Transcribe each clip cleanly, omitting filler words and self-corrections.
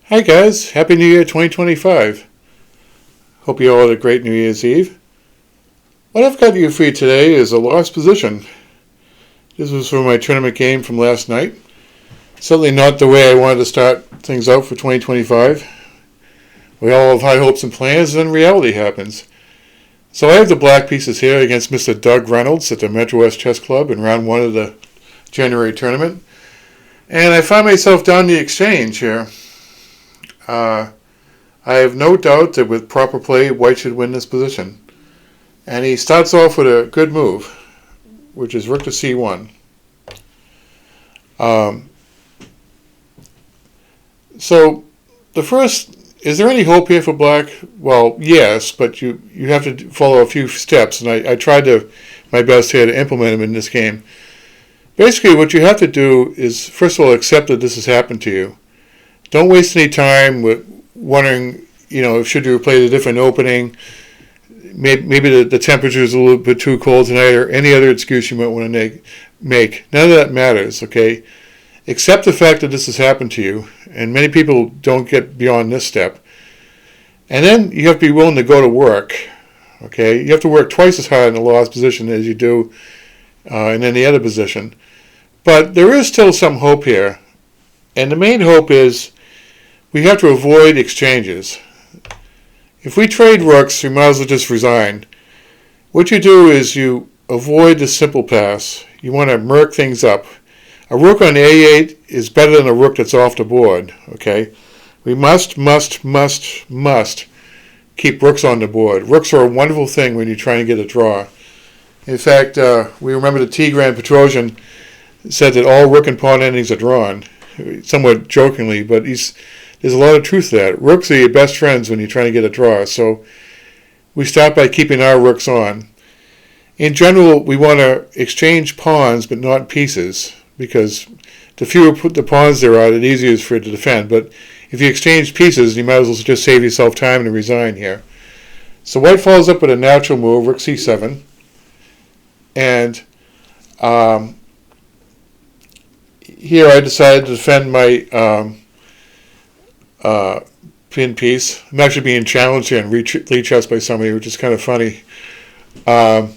Hi guys, Happy New Year 2025. Hope you all had a great New Year's Eve. What I've got you for you today is a lost position. This was from my tournament game from last night. Certainly not the way I wanted to start things out for 2025. We all have high hopes and plans, and then reality happens. So I have the black pieces here against Mr. Doug Reynolds at the Metro West Chess Club in round 1 of the January tournament. And I find myself down the exchange here. I have no doubt that with proper play, White should win this position. And he starts off with a good move, which is Rook to C1. So the first, is there any hope here for Black? Well, yes, but you have to follow a few steps, and I tried my best here to implement them in this game. Basically, what you have to do is, first of all, accept that this has happened to you. Don't waste any time with wondering, should you play a different opening? Maybe the temperature is a little bit too cold tonight, or any other excuse you might want to make. None of that matters, okay? Accept the fact that this has happened to you, and many people don't get beyond this step. And then you have to be willing to go to work, okay? You have to work twice as hard in the lost position as you do in any other position. But there is still some hope here, and the main hope is we have to avoid exchanges. If we trade rooks, we might as well just resign. What you do is you avoid the simple pass. You want to murk things up. A rook on A8 is better than a rook that's off the board, okay? We must keep rooks on the board. Rooks are a wonderful thing when you're trying to get a draw. In fact, we remember the Tigran Petrosian said that all rook and pawn endings are drawn, somewhat jokingly, but there's a lot of truth to that. Rooks are your best friends when you're trying to get a draw, so we start by keeping our rooks on. In general, we want to exchange pawns, but not pieces, because the fewer the pawns there are, the easier it is for it to defend. But if you exchange pieces, you might as well just save yourself time and resign here. So White follows up with a natural move, Rook C7, and here I decided to defend my pin piece. I'm actually being challenged here in lead chess by somebody, which is kind of funny. Now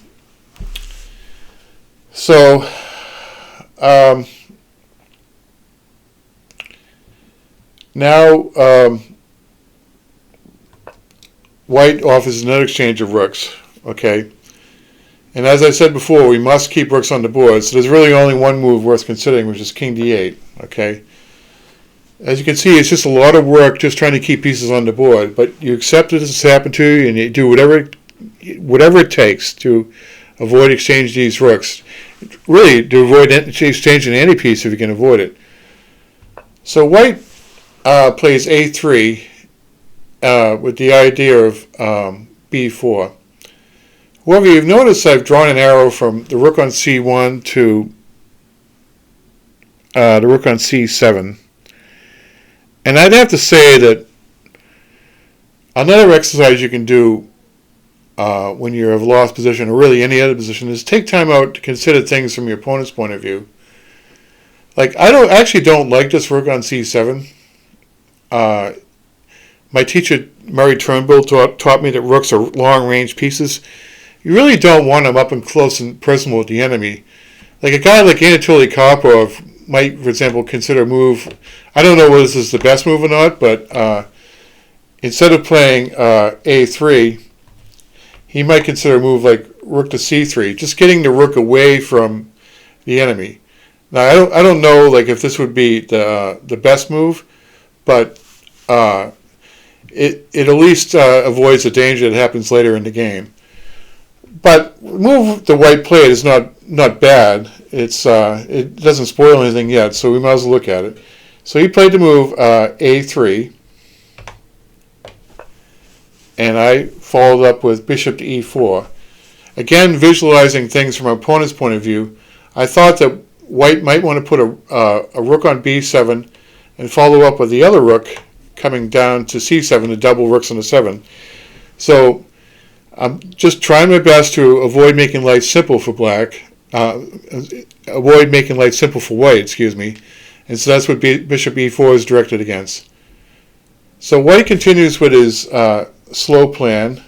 White offers another exchange of rooks, okay? And as I said before, we must keep rooks on the board, so there's really only one move worth considering, which is King D8, okay? As you can see, it's just a lot of work just trying to keep pieces on the board, but you accept that this has happened to you, and you do whatever it takes to avoid exchanging these rooks. Really, to avoid exchanging any piece if you can avoid it. So White plays A3 with the idea of B4. However, you've noticed I've drawn an arrow from the rook on C1 to the rook on C7. And I'd have to say that another exercise you can do when you're of a lost position, or really any other position, is take time out to consider things from your opponent's point of view. Like, I don't like this rook on C7. My teacher, Murray Turnbull, taught me that rooks are long-range pieces. You really don't want them up and close and personal with the enemy. Like a guy like Anatoly Karpov might, for example, consider a move. I don't know whether this is the best move or not, but instead of playing A3, he might consider a move like rook to C3, just getting the rook away from the enemy. Now, I don't know like if this would be the best move, but it at least avoids the danger that happens later in the game. But the move the White played is not bad. It doesn't spoil anything yet, so we might as well look at it. So he played the move A3, and I followed up with bishop to E4. Again, visualizing things from our opponent's point of view, I thought that White might want to put a rook on B7 and follow up with the other rook coming down to C7 to double rooks on the 7. So I'm just trying my best to avoid making life simple for Black, avoid making life simple for White, excuse me. And so that's what bishop e4 is directed against. So white continues with his slow plan,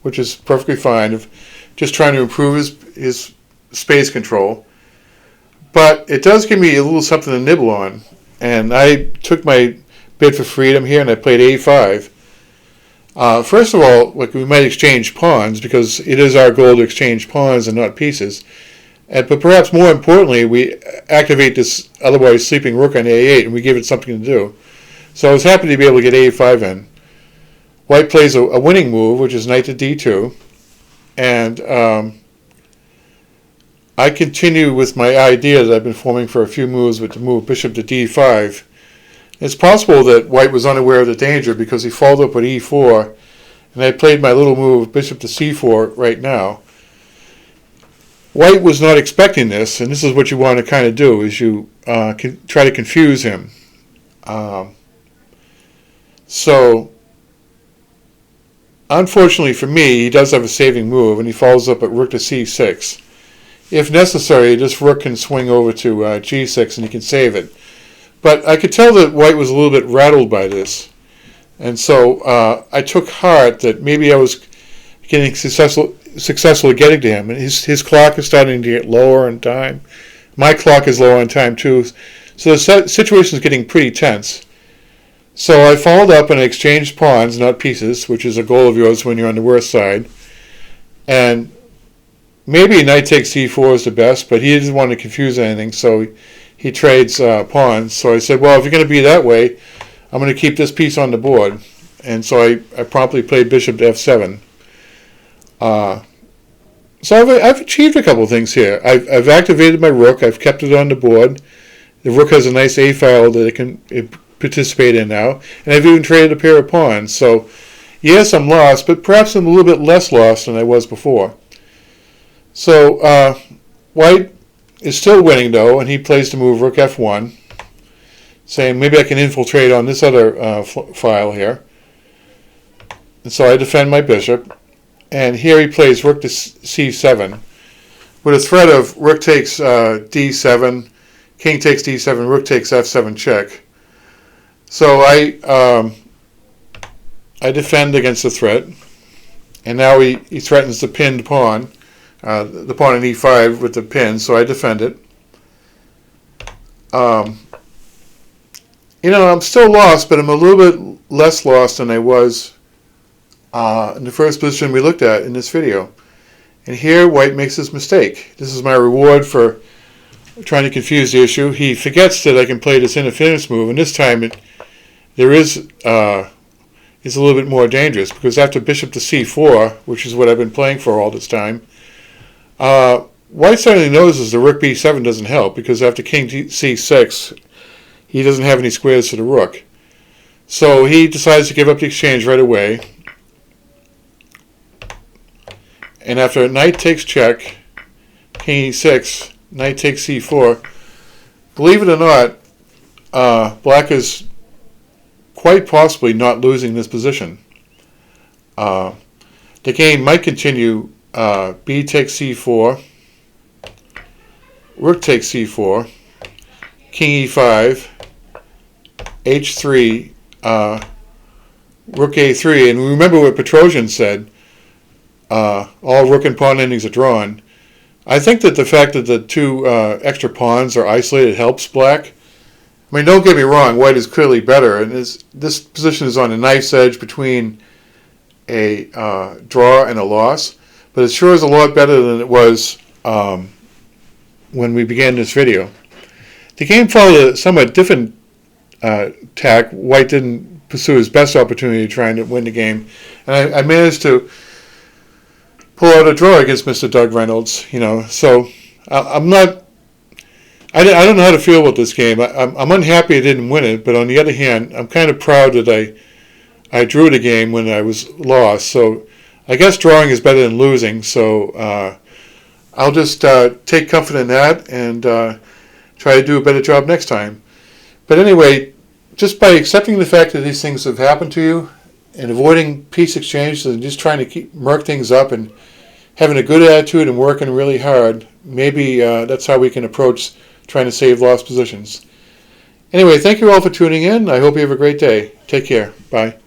which is perfectly fine, of just trying to improve his space control. But it does give me a little something to nibble on. And I took my bid for freedom here, and I played a5. First of all, like, we might exchange pawns, because it is our goal to exchange pawns and not pieces. But perhaps more importantly, we activate this otherwise sleeping rook on a8, and we give it something to do. So I was happy to be able to get a5 in. White plays a winning move, which is knight to d2. And I continue with my idea that I've been forming for a few moves with the move bishop to d5. It's possible that white was unaware of the danger because he followed up with e4, and I played my little move bishop to c4 right now. White was not expecting this, and this is what you want to kind of do, is you try to confuse him. So, unfortunately for me, he does have a saving move, and he follows up at rook to c6. If necessary, this rook can swing over to g6, and he can save it. But I could tell that white was a little bit rattled by this. And so I took heart that maybe I was getting successful at getting to him. And his clock is starting to get lower in time. My clock is lower in time too. So the situation is getting pretty tense. So I followed up and I exchanged pawns, not pieces, which is a goal of yours when you're on the worst side. And maybe knight takes c4 is the best, but he didn't want to confuse anything, so he trades pawns. So I said, well, if you're going to be that way, I'm going to keep this piece on the board. And so I promptly played bishop to f7. So I've achieved a couple of things here. I've activated my rook. I've kept it on the board. The rook has a nice a file that it can participate in now. And I've even traded a pair of pawns. So yes, I'm lost, but perhaps I'm a little bit less lost than I was before. So white is still winning, though, and he plays the move rook f1, saying maybe I can infiltrate on this other file here. And so I defend my bishop. And here he plays rook to c7 with a threat of rook takes d7, king takes d7, rook takes f7 check. So I defend against the threat. And now he threatens the pinned pawn. The pawn in e5 with the pin, so I defend it. I'm still lost, but I'm a little bit less lost than I was in the first position we looked at in this video. And here, white makes his mistake. This is my reward for trying to confuse the issue. He forgets that I can play this interference move, and this time it's a little bit more dangerous, because after bishop to c4, which is what I've been playing for all this time, white certainly notices the rook b7 doesn't help, because after king c6, he doesn't have any squares to the rook. So he decides to give up the exchange right away. And after knight takes check, king e6, knight takes c4, believe it or not, black is quite possibly not losing this position. The game might continue. B takes c4, rook takes c4, king e5, h3, rook a3, and remember what Petrosian said, all rook and pawn endings are drawn. I think that the fact that the two extra pawns are isolated helps black. I mean, don't get me wrong, white is clearly better, and this position is on a knife's edge between a draw and a loss. But it sure is a lot better than it was when we began this video. The game followed a somewhat different tack. White didn't pursue his best opportunity trying to win the game. And I managed to pull out a draw against Mr. Doug Reynolds. So I'm not... I don't know how to feel about this game. I'm unhappy I didn't win it, but on the other hand, I'm kind of proud that I drew the game when I was lost. So I guess drawing is better than losing, so I'll just take comfort in that and try to do a better job next time. But anyway, just by accepting the fact that these things have happened to you and avoiding piece exchanges and just trying to murk things up and having a good attitude and working really hard, maybe that's how we can approach trying to save lost positions. Anyway, thank you all for tuning in. I hope you have a great day. Take care. Bye.